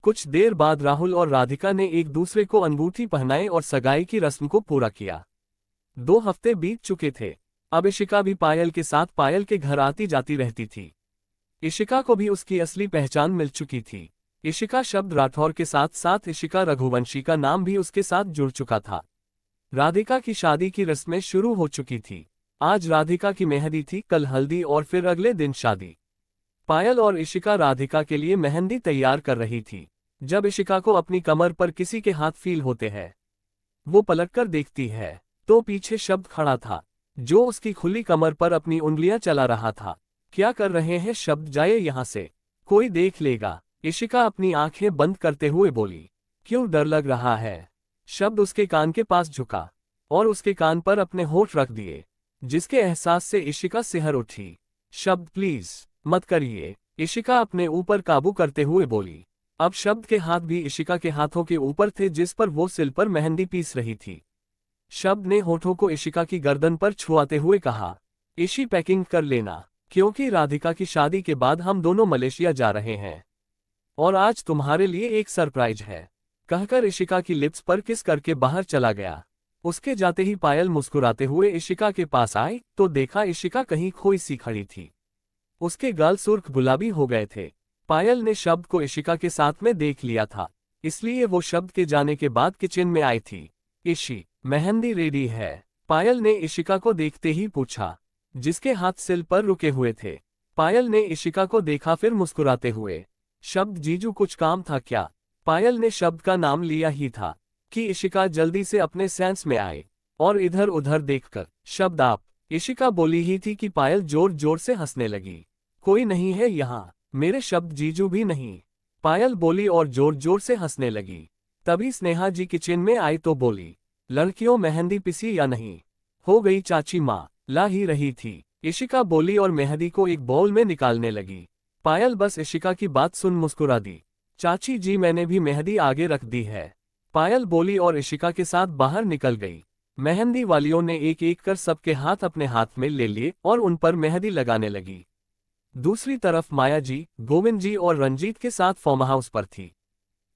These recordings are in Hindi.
कुछ देर बाद राहुल और राधिका ने एक दूसरे को अंगूठी पहनाए और सगाई की रस्म को पूरा किया। 2 हफ्ते बीत चुके थे। अब इशिका भी पायल के साथ पायल के घर आती जाती रहती थी। इशिका को भी उसकी असली पहचान मिल चुकी थी। इशिका शब्द राठौर के साथ साथ इशिका रघुवंशी का नाम भी उसके साथ जुड़ चुका था। राधिका की शादी की रस्में शुरू हो चुकी थी। आज राधिका की मेहंदी थी, कल हल्दी और फिर अगले दिन शादी। पायल और इशिका राधिका के लिए मेहंदी तैयार कर रही थी। जब इशिका को अपनी कमर पर किसी के हाथ फील होते हैं, वो पलटकर देखती है तो पीछे शब्द खड़ा था, जो उसकी खुली कमर पर अपनी उंगलियां चला रहा था। क्या कर रहे हैं शब्द, जाए यहां से, कोई देख लेगा। इशिका अपनी आंखें बंद करते हुए बोली। क्यों डर लग रहा है? शब्द उसके कान के पास झुका और उसके कान पर अपने होंठ रख दिए, जिसके एहसास से इशिका सिहर उठी। शब्द प्लीज मत करिए, इशिका अपने ऊपर काबू करते हुए बोली। अब शब्द के हाथ भी इशिका के हाथों के ऊपर थे, जिस पर वो सिल पर मेहंदी पीस रही थी। शब्द ने होठों को इशिका की गर्दन पर छुआते हुए कहा, इशी पैकिंग कर लेना, क्योंकि राधिका की शादी के बाद हम दोनों मलेशिया जा रहे हैं और आज तुम्हारे लिए एक सरप्राइज है। कहकर इशिका की लिप्स पर किस करके बाहर चला गया। उसके जाते ही पायल मुस्कुराते हुए इशिका के पास आई तो देखा इशिका कहीं खोई सी खड़ी थी। उसके गाल सुर्ख गुलाबी हो गए थे। पायल ने शब्द को इशिका के साथ में देख लिया था, इसलिए वो शब्द के जाने के बाद किचन में आई थी। इशी, मेहंदी रेडी है? पायल ने इशिका को देखते ही पूछा, जिसके हाथ सिल पर रुके हुए थे। पायल ने इशिका को देखा, फिर मुस्कुराते हुए, शब्द जीजू कुछ काम था क्या? पायल ने शब्द का नाम लिया ही था कि इशिका जल्दी से अपने सेंस में आए और इधर उधर देखकर, शब्द आप? इशिका बोली ही थी कि पायल जोर जोर से हंसने लगी। कोई नहीं है यहाँ, मेरे शब्द जीजू भी नहीं, पायल बोली और जोर जोर से हंसने लगी। तभी स्नेहा जी किचन में आई तो बोली, लड़कियों मेहंदी पिसी या नहीं? हो गई चाची माँ, ला ही रही थी, इशिका बोली और मेहंदी को एक बाउल में निकालने लगी। पायल बस इशिका की बात सुन मुस्कुरा दी। चाची जी मैंने भी मेहंदी आगे रख दी है, पायल बोली और इशिका के साथ बाहर निकल गई। मेहंदी वालियों ने एक एक कर सबके हाथ अपने हाथ में ले लिए और उन पर मेहंदी लगाने लगी। दूसरी तरफ माया जी, गोविंद जी और रंजीत के साथ फार्म हाउस पर थी।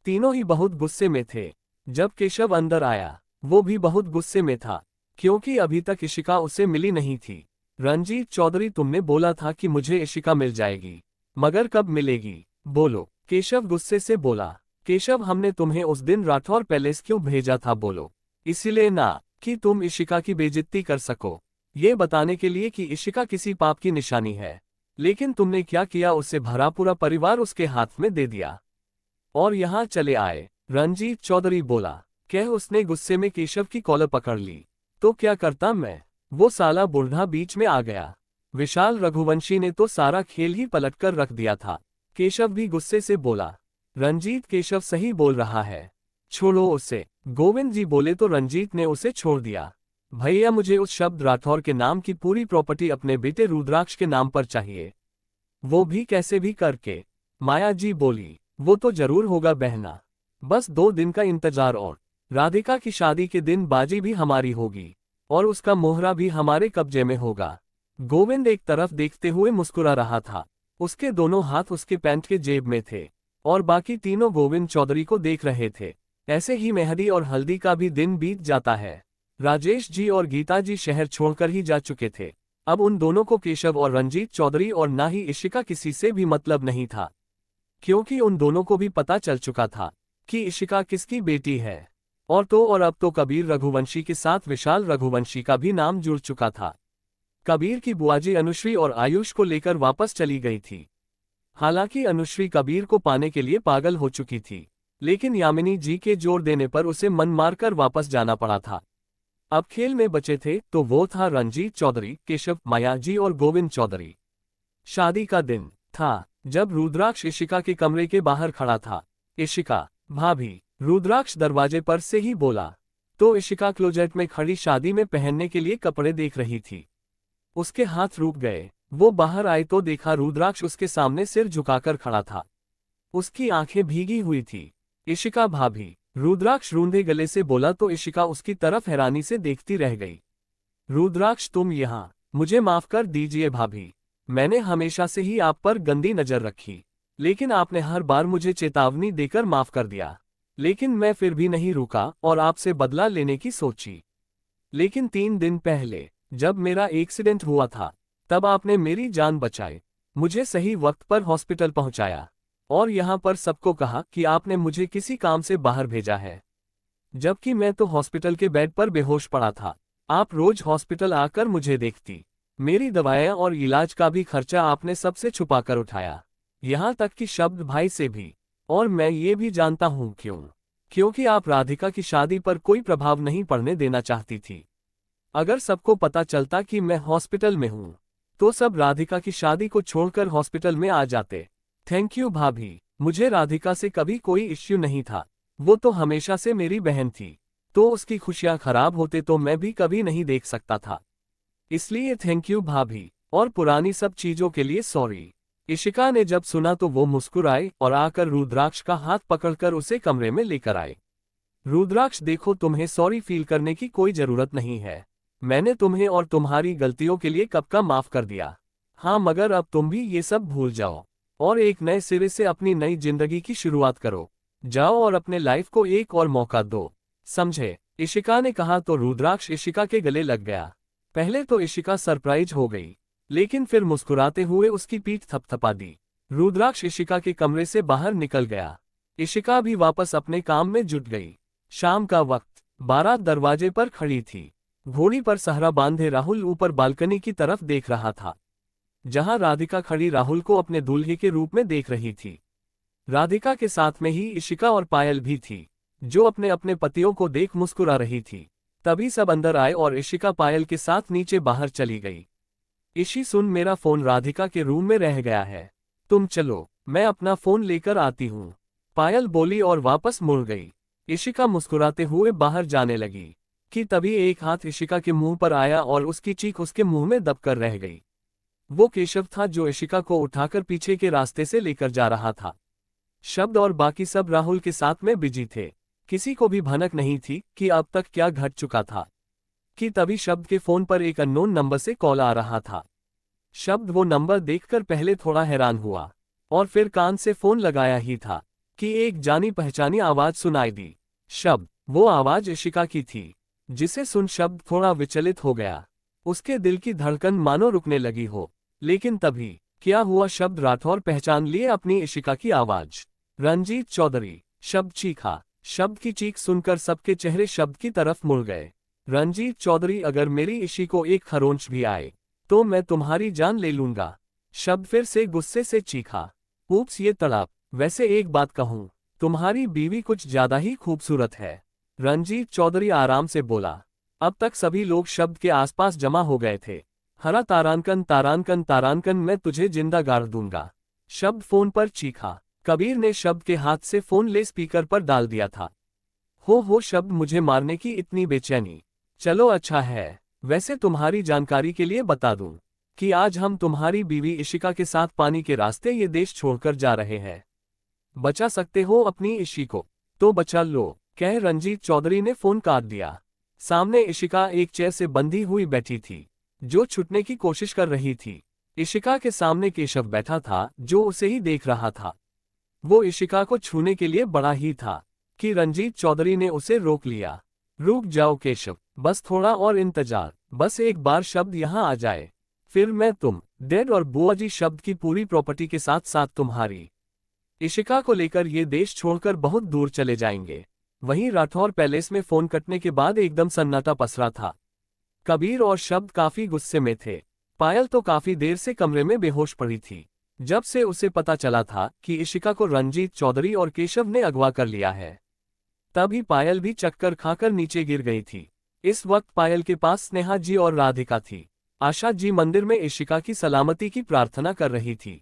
तीनों ही बहुत गुस्से में थे। जब केशव अंदर आया, वो भी बहुत गुस्से में था, क्योंकि अभी तक इशिका उसे मिली नहीं थी। रंजीत चौधरी, तुमने बोला था कि मुझे इशिका मिल जाएगी, मगर कब मिलेगी? बोलो, केशव गुस्से से बोला। केशव, हमने तुम्हें उस दिन राठौर पैलेस क्यों भेजा था? बोलो, इसलिए ना कि तुम इशिका की बेइज्जती कर सको, ये बताने के लिए कि इशिका किसी पाप की निशानी है। लेकिन तुमने क्या किया, उससे भरा पूरा परिवार उसके हाथ में दे दिया और यहाँ चले आए। रंजीत चौधरी बोला। कह उसने गुस्से में केशव की कॉलर पकड़ ली। तो क्या करता मैं, वो साला बूढ़ा बीच में आ गया। विशाल रघुवंशी ने तो सारा खेल ही पलटकर रख दिया था। केशव भी गुस्से से बोला। रंजीत, केशव सही बोल रहा है, छोड़ो उसे। गोविंद जी बोले तो रंजीत ने उसे छोड़ दिया। भैया, मुझे उस शब्द राठौर के नाम की पूरी प्रॉपर्टी अपने बेटे रुद्राक्ष के नाम पर चाहिए, वो भी कैसे भी करके। माया जी बोली, वो तो जरूर होगा बहना, बस 2 दिन का इंतजार और। राधिका की शादी के दिन बाजी भी हमारी होगी और उसका मोहरा भी हमारे कब्जे में होगा। गोविंद एक तरफ देखते हुए मुस्कुरा रहा था। उसके दोनों हाथ उसके पैंट के जेब में थे और बाकी तीनों गोविंद चौधरी को देख रहे थे। ऐसे ही मेहंदी और हल्दी का भी दिन बीत जाता है। राजेश जी और गीता जी शहर छोड़कर ही जा चुके थे। अब उन दोनों को केशव और रंजीत चौधरी और ना ही इशिका किसी से भी मतलब नहीं था, क्योंकि उन दोनों को भी पता चल चुका था कि इशिका किसकी बेटी है। और तो और अब तो कबीर रघुवंशी के साथ विशाल रघुवंशी का भी नाम जुड़ चुका था। कबीर की बुआजी अनुश्री और आयुष को लेकर वापस चली गई थी। हालांकि अनुश्री कबीर को पाने के लिए पागल हो चुकी थी, लेकिन यामिनी जी के जोर देने पर उसे मन मारकर वापस जाना पड़ा था। अब खेल में बचे थे तो वो था रंजीत चौधरी, केशव, माया जी और गोविंद चौधरी। शादी का दिन था जब रुद्राक्ष इशिका के कमरे के बाहर खड़ा था। इशिका, भाभी, रुद्राक्ष दरवाजे पर से ही बोला तो इशिका क्लोजेट में खड़ी शादी में पहनने के लिए कपड़े देख रही थी। उसके हाथ रुक गए। वो बाहर आए तो देखा रुद्राक्ष उसके सामने सिर झुकाकर खड़ा था। उसकी आंखें भीगी हुई थी। इशिका, भाभी, रुद्राक्ष रूंधे गले से बोला तो इशिका उसकी तरफ हैरानी से देखती रह गई। रुद्राक्ष, तुम यहाँ? मुझे माफ कर दीजिए भाभी, मैंने हमेशा से ही आप पर गंदी नजर रखी, लेकिन आपने हर बार मुझे चेतावनी देकर माफ कर दिया। लेकिन मैं फिर भी नहीं रुका और आपसे बदला लेने की सोची। लेकिन 3 दिन पहले, जब मेरा एक्सीडेंट हुआ था, तब आपने मेरी जान बचाई, मुझे सही वक्त पर हॉस्पिटल पहुंचाया, और यहाँ पर सबको कहा कि आपने मुझे किसी काम से बाहर भेजा है, जबकि मैं तो हॉस्पिटल के बेड पर बेहोश पड़ा था। आप रोज हॉस्पिटल आकर मुझे देखती। मेरी दवाएं और इलाज का भी खर्चा आपने सबसे छुपाकर उठाया, यहाँ तक कि शब्द भाई से भी। और मैं ये भी जानता हूँ क्यों। क्योंकि आप राधिका की शादी पर कोई प्रभाव नहीं पड़ने देना चाहती थी। अगर सबको पता चलता कि मैं हॉस्पिटल में हूँ, तो सब राधिका की शादी को छोड़कर हॉस्पिटल में आ जाते। थैंक यू भाभी, मुझे राधिका से कभी कोई इश्यू नहीं था। वो तो हमेशा से मेरी बहन थी, तो उसकी खुशियां खराब होते तो मैं भी कभी नहीं देख सकता था। इसलिए थैंक यू भाभी, और पुरानी सब चीजों के लिए सॉरी। इशिका ने जब सुना तो वो मुस्कुराए और आकर रुद्राक्ष का हाथ पकड़कर उसे कमरे में लेकर आए। रुद्राक्ष, देखो, तुम्हें सॉरी फील करने की कोई जरूरत नहीं है। मैंने तुम्हें और तुम्हारी गलतियों के लिए कब का माफ कर दिया। हाँ, मगर अब तुम भी ये सब भूल जाओ और एक नए सिरे से अपनी नई जिंदगी की शुरुआत करो। जाओ और अपने लाइफ को एक और मौका दो, समझे? इशिका ने कहा तो रुद्राक्ष इशिका के गले लग गया। पहले तो इशिका सरप्राइज हो गई, लेकिन फिर मुस्कुराते हुए उसकी पीठ थपथपा दी। रुद्राक्ष इशिका के कमरे से बाहर निकल गया। इशिका भी वापस अपने काम में जुट गई। शाम का वक्त, बारात दरवाजे पर खड़ी थी। घोड़ी पर सहरा बांधे राहुल ऊपर बालकनी की तरफ देख रहा था, जहां राधिका खड़ी राहुल को अपने दूल्हे के रूप में देख रही थी। राधिका के साथ में ही इशिका और पायल भी थी, जो अपने अपने पतियों को देख मुस्कुरा रही थी। तभी सब अंदर आए और इशिका पायल के साथ नीचे बाहर चली गई। इशी, सुन, मेरा फोन राधिका के रूम में रह गया है, तुम चलो, मैं अपना फोन लेकर आती हूँ, पायल बोली और वापस मुड़ गई। इशिका मुस्कुराते हुए बाहर जाने लगी कि तभी एक हाथ इशिका के मुंह पर आया और उसकी चीख उसके मुंह में दबकर रह गई। वो केशव था, जो इशिका को उठाकर पीछे के रास्ते से लेकर जा रहा था। शब्द और बाकी सब राहुल के साथ में बिजी थे। किसी को भी भनक नहीं थी कि अब तक क्या घट चुका था, कि तभी शब्द के फोन पर एक अननोन नंबर से कॉल आ रहा था। शब्द वो नंबर देखकर पहले थोड़ा हैरान हुआ, और फिर कान से फोन लगाया ही था कि एक जानी पहचानी आवाज सुनाई दी। शब्द, वो आवाज इशिका की थी, जिसे सुन शब्द थोड़ा विचलित हो गया। उसके दिल की धड़कन मानो रुकने लगी हो। लेकिन तभी क्या हुआ, शब्द राठौर पहचान लिए अपनी इशिका की आवाज। रंजीत चौधरी, शब्द चीखा। शब्द की चीख सुनकर सबके चेहरे शब्द की तरफ मुड़ गए। रंजीत चौधरी, अगर मेरी इशी को एक खरोंच भी आए तो मैं तुम्हारी जान ले लूंगा। शब्द फिर से गुस्से से चीखा। ऊप्स, ये तड़प। वैसे एक बात कहूं, तुम्हारी बीवी कुछ ज्यादा ही खूबसूरत है। रंजीत चौधरी आराम से बोला। अब तक सभी लोग शब्द के आसपास जमा हो गए थे। हरा तारांकन तारांकन तारांकन, मैं तुझे जिंदा गाड़ दूंगा, शब्द फोन पर चीखा। कबीर ने शब्द के हाथ से फोन ले स्पीकर पर डाल दिया था। हो शब्द, मुझे मारने की इतनी बेचैनी। चलो अच्छा है, वैसे तुम्हारी जानकारी के लिए बता दूं कि आज हम तुम्हारी बीवी इशिका के साथ पानी के रास्ते ये देश छोड़कर जा रहे हैं। बचा सकते हो अपनी इशी को तो बचा लो, कह रंजीत चौधरी ने फोन काट दिया। सामने इशिका एक चेयर से बंधी हुई बैठी थी, जो छूटने की कोशिश कर रही थी। इशिका के सामने केशव बैठा था, जो उसे ही देख रहा था। वो इशिका को छूने के लिए बड़ा ही था कि रंजीत चौधरी ने उसे रोक लिया। रुक जाओ केशव, बस थोड़ा और इंतजार, बस एक बार शब्द यहाँ आ जाए, फिर मैं, तुम, डैड और बुआ जी शब्द की पूरी प्रॉपर्टी के साथ साथ तुम्हारी इशिका को लेकर ये देश छोड़कर बहुत दूर चले जाएंगे। वहीं राठौर पैलेस में फोन कटने के बाद एकदम सन्नाटा पसरा था। कबीर और शब्द काफी गुस्से में थे। पायल तो काफी देर से कमरे में बेहोश पड़ी थी, जब से उसे पता चला था कि इशिका को रंजीत चौधरी और केशव ने अगवा कर लिया है। तभी पायल भी चक्कर खाकर नीचे गिर गई थी। इस वक्त पायल के पास स्नेहा जी और राधिका थी। आशा जी मंदिर में इशिका की सलामती की प्रार्थना कर रही थी।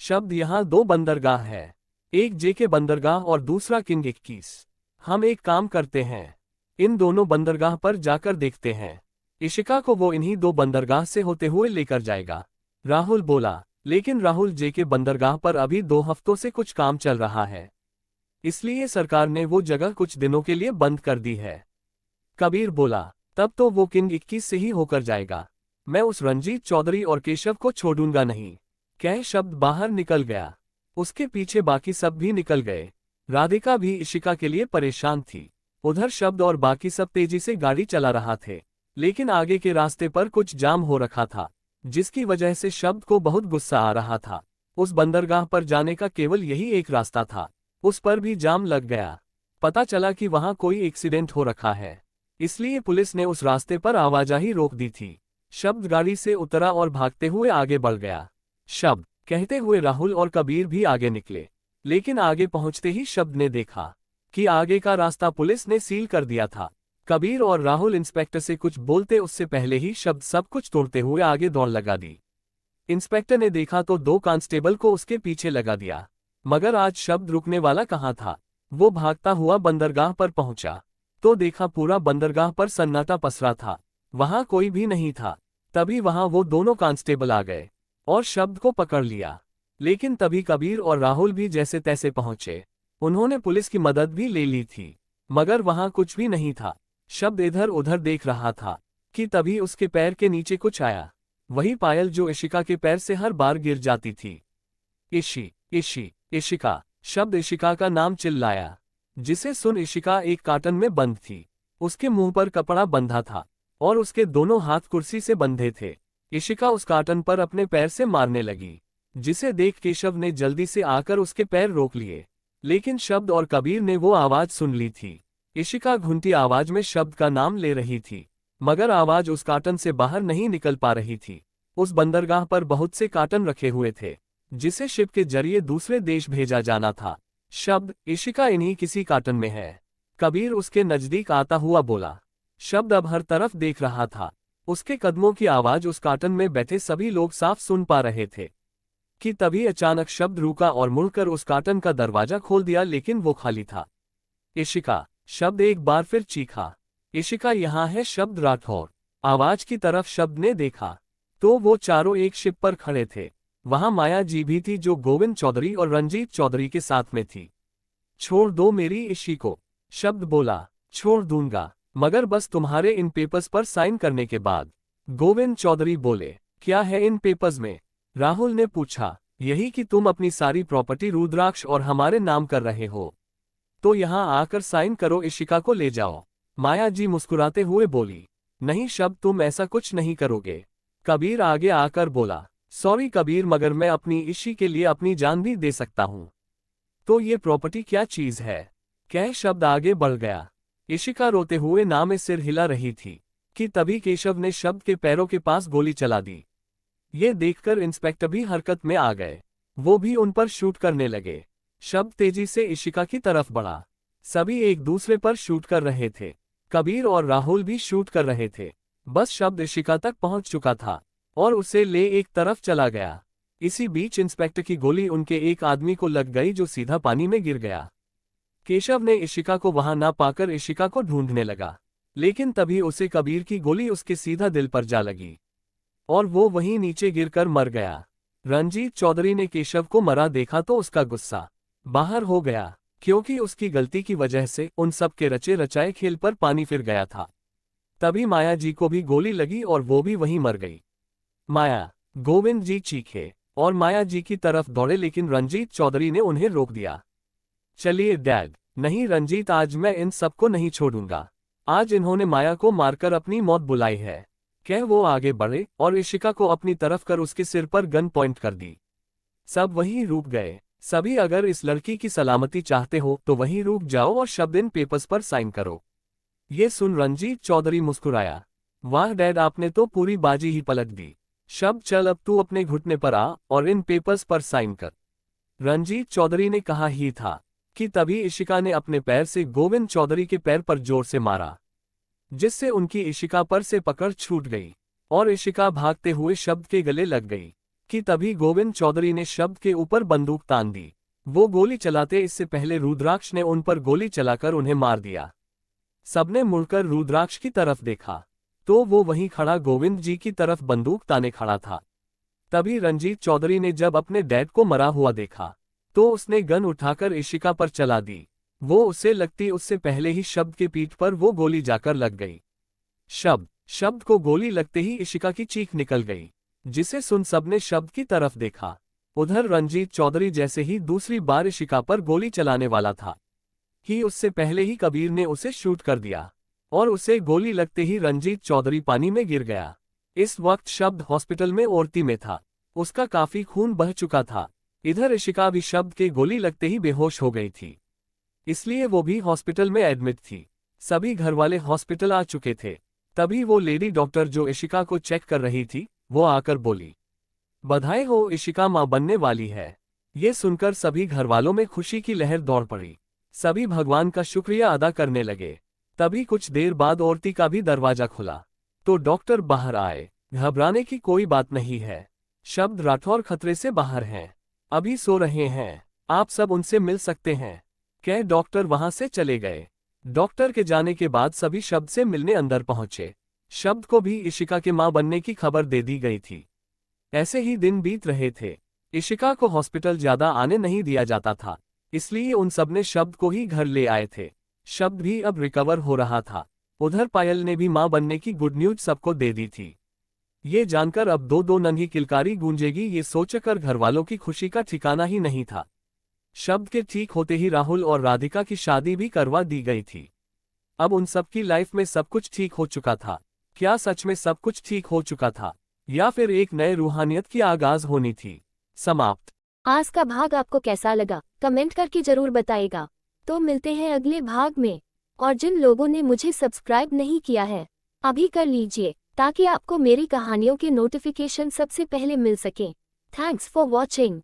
शब्द, यहाँ 2 बंदरगाह है, एक जेके बंदरगाह और दूसरा किंग 21। हम एक काम करते हैं, इन दोनों बंदरगाह पर जाकर देखते हैं। इशिका को वो इन्हीं 2 बंदरगाह से होते हुए लेकर जाएगा, राहुल बोला। लेकिन राहुल, जेके बंदरगाह पर अभी 2 हफ्तों से कुछ काम चल रहा है, इसलिए सरकार ने वो जगह कुछ दिनों के लिए बंद कर दी है। कबीर बोला, तब तो वो किंग 21 से ही होकर जाएगा। मैं उस रंजीत चौधरी और केशव को छोड़ूंगा नहीं, कह शब्द बाहर निकल गया। उसके पीछे बाकी सब भी निकल गए। राधिका भी इशिका के लिए परेशान थी। उधर शब्द और बाकी सब तेजी से गाड़ी चला रहा थे, लेकिन आगे के रास्ते पर कुछ जाम हो रखा था, जिसकी वजह से शब्द को बहुत गुस्सा आ रहा था। उस बंदरगाह पर जाने का केवल यही एक रास्ता था, उस पर भी जाम लग गया। पता चला कि वहां कोई एक्सीडेंट हो रखा है, इसलिए पुलिस ने उस रास्ते पर आवाजाही रोक दी थी। शब्द गाड़ी से उतरा और भागते हुए आगे बढ़ गया। शब्द कहते हुए राहुल और कबीर भी आगे निकले, लेकिन आगे पहुंचते ही शब्द ने देखा कि आगे का रास्ता पुलिस ने सील कर दिया था। कबीर और राहुल इंस्पेक्टर से कुछ बोलते उससे पहले ही शब्द सब कुछ तोड़ते हुए आगे दौड़ लगा दी। इंस्पेक्टर ने देखा तो 2 कांस्टेबल को उसके पीछे लगा दिया, मगर आज शब्द रुकने वाला कहाँ था। वो भागता हुआ बंदरगाह पर पहुंचा तो देखा पूरा बंदरगाह पर सन्नाटा पसरा था, वहां कोई भी नहीं था। तभी वहां वो दोनों कांस्टेबल आ गए और शब्द को पकड़ लिया, लेकिन तभी कबीर और राहुल भी जैसे तैसे पहुंचे। उन्होंने पुलिस की मदद भी ले ली थी, मगर वहां कुछ भी नहीं था। शब्द इधर उधर देख रहा था कि तभी उसके पैर के नीचे कुछ आया, वही पायल जो इशिका के पैर से हर बार गिर जाती थी। इशिका। शब्द इशिका का नाम चिल्लाया, जिसे सुन इशिका एक कार्टन में बंद थी। उसके मुंह पर कपड़ा बंधा था और उसके दोनों हाथ कुर्सी से बंधे थे। इशिका उस कार्टन पर अपने पैर से मारने लगी, जिसे देख केशव ने जल्दी से आकर उसके पैर रोक लिए, लेकिन शब्द और कबीर ने वो आवाज सुन ली थी। इशिका घुनती आवाज में शब्द का नाम ले रही थी, मगर आवाज उस कार्टन से बाहर नहीं निकल पा रही थी। उस बंदरगाह पर बहुत से कार्टन रखे हुए थे, जिसे शिप के जरिए दूसरे देश भेजा जाना था। शब्द इशिका इन्हीं किसी कार्टन में है। कबीर उसके नजदीक आता हुआ बोला। शब्द अब हर तरफ देख रहा था, उसके कदमों की आवाज उस कार्टन में बैठे सभी लोग साफ सुन पा रहे थे। कि तभी अचानक शब्द रुका और मुड़कर उस कार्टन का दरवाजा खोल दिया, लेकिन वो खाली था। इशिका। शब्द एक बार फिर चीखा। इशिका यहाँ है। शब्द राठौर। आवाज की तरफ शब्द ने देखा तो वो चारों एक शिप पर खड़े थे। वहां माया जी भी थी, जो गोविंद चौधरी और रंजीत चौधरी के साथ में थी। छोड़ दो मेरी इशी को, शब्द बोला। छोड़ दूंगा, मगर बस तुम्हारे इन पेपर्स पर साइन करने के बाद। गोविंद चौधरी बोले। क्या है इन पेपर्स में? राहुल ने पूछा। यही कि तुम अपनी सारी प्रॉपर्टी रुद्राक्ष और हमारे नाम कर रहे हो, तो यहाँ आकर साइन करो, इशिका को ले जाओ। माया जी मुस्कुराते हुए बोली। नहीं शब्द, तुम ऐसा कुछ नहीं करोगे। कबीर आगे आकर बोला। सॉरी कबीर, मगर मैं अपनी इशी के लिए अपनी जान भी दे सकता हूँ। तो ये प्रॉपर्टी क्या चीज है? कह शब्द आगे बढ़ गया। इशिका रोते हुए ना में सिर हिला रही थी कि तभी केशव ने शब्द के पैरों के पास गोली चला दी। ये देखकर इंस्पेक्टर भी हरकत में आ गए, वो भी उन पर शूट करने लगे। शब्द तेजी से इशिका की तरफ बढ़ा। सभी एक दूसरे पर शूट कर रहे थे। कबीर और राहुल भी शूट कर रहे थे। बस शब्द इशिका तक पहुंच चुका था और उसे ले एक तरफ चला गया। इसी बीच इंस्पेक्टर की गोली उनके एक आदमी को लग गई, जो सीधा पानी में गिर गया। केशव ने इशिका को वहां ना पाकर इशिका को ढूंढने लगा, लेकिन तभी उसे कबीर की गोली उसके सीधा दिल पर जा लगी और वो वहीं नीचे गिरकर मर गया। रंजीत चौधरी ने केशव को मरा देखा तो उसका गुस्सा बाहर हो गया, क्योंकि उसकी गलती की वजह से उन सब के रचे रचाए खेल पर पानी फिर गया था। तभी माया जी को भी गोली लगी और वो भी वहीं मर गई। माया। गोविंद जी चीखे और माया जी की तरफ दौड़े, लेकिन रंजीत चौधरी ने उन्हें रोक दिया। चलिए डैड। नहीं रंजीत, आज मैं इन सबको नहीं छोड़ूंगा। आज इन्होंने माया को मारकर अपनी मौत बुलाई है। कह वो आगे बढ़े और इशिका को अपनी तरफ कर उसके सिर पर गन पॉइंट कर दी। सब वहीं रुक गए। सभी अगर इस लड़की की सलामती चाहते हो तो वहीं रुक जाओ और शब्द इन पेपर्स पर साइन करो। ये सुन रंजीत चौधरी मुस्कुराया। वाह डैड, आपने तो पूरी बाजी ही पलट दी। शब्द चल, अब तू अपने घुटने पर आ और इन पेपर्स पर साइन कर। रंजीत चौधरी ने कहा ही था कि तभी इशिका ने अपने पैर से गोविंद चौधरी के पैर पर जोर से मारा, जिससे उनकी इशिका पर से पकड़ छूट गई और इशिका भागते हुए शब्द के गले लग गई। कि तभी गोविंद चौधरी ने शब्द के ऊपर बंदूक तान दी। वो गोली चलाते इससे पहले रुद्राक्ष ने उन पर गोली चलाकर उन्हें मार दिया। सबने मुड़कर रुद्राक्ष की तरफ देखा तो वो वहीं खड़ा गोविंद जी की तरफ बंदूक ताने खड़ा था। तभी रंजीत चौधरी ने जब अपने डैड को मरा हुआ देखा तो उसने गन उठाकर इशिका पर चला दी। वो उसे लगती उससे पहले ही शब्द के पीठ पर वो गोली जाकर लग गई। शब्द को गोली लगते ही इशिका की चीख निकल गई, जिसे सुन सबने शब्द की तरफ देखा उधर रंजीत चौधरी जैसे ही दूसरी बार इशिका पर गोली चलाने वाला था कि उससे पहले ही कबीर ने उसे शूट कर दिया और उसे गोली लगते ही रंजीत चौधरी पानी में गिर गया। इस वक्त शब्द हॉस्पिटल में ओरती में था, उसका काफी खून बह चुका था। इधर इशिका भी शब्द के गोली लगते ही बेहोश हो गई थी, इसलिए वो भी हॉस्पिटल में एडमिट थी। सभी घरवाले हॉस्पिटल आ चुके थे। तभी वो लेडी डॉक्टर जो इशिका को चेक कर रही थी, वो आकर बोली, बधाई हो, इशिका मां बनने वाली है। ये सुनकर सभी घरवालों में खुशी की लहर दौड़ पड़ी। सभी भगवान का शुक्रिया अदा करने लगे। तभी कुछ देर बाद औरती का भी दरवाजा खुला तो डॉक्टर बाहर आए। घबराने की कोई बात नहीं है, शब्द राठौर खतरे से बाहर हैं, अभी सो रहे हैं, आप सब उनसे मिल सकते हैं, कह डॉक्टर वहां से चले गए। डॉक्टर के जाने के बाद सभी शब्द से मिलने अंदर पहुंचे। शब्द को भी इशिका के मां बनने की खबर दे दी गई थी। ऐसे ही दिन बीत रहे थे। इशिका को हॉस्पिटल ज्यादा आने नहीं दिया जाता था, इसलिए उन सब ने शब्द को ही घर ले आए थे। शब्द भी अब रिकवर हो रहा था। उधर पायल ने भी मां बनने की गुड न्यूज सबको दे दी थी। ये जानकर अब दो दो नन्ही किलकारी गूंजेगी, ये सोचकर घरवालों की खुशी का ठिकाना ही नहीं था। शब्द के ठीक होते ही राहुल और राधिका की शादी भी करवा दी गई थी। अब उन सब की लाइफ में सब कुछ ठीक हो चुका था। क्या सच में सब कुछ ठीक हो चुका था, या फिर एक नए रूहानियत की आगाज होनी थी? समाप्त। आज का भाग आपको कैसा लगा कमेंट करके जरूर बताइएगा। तो मिलते हैं अगले भाग में। और जिन लोगों ने मुझे सब्सक्राइब नहीं किया है, अभी कर लीजिए ताकि आपको मेरी कहानियों के नोटिफिकेशन सबसे पहले मिल सकें। Thanks for watching.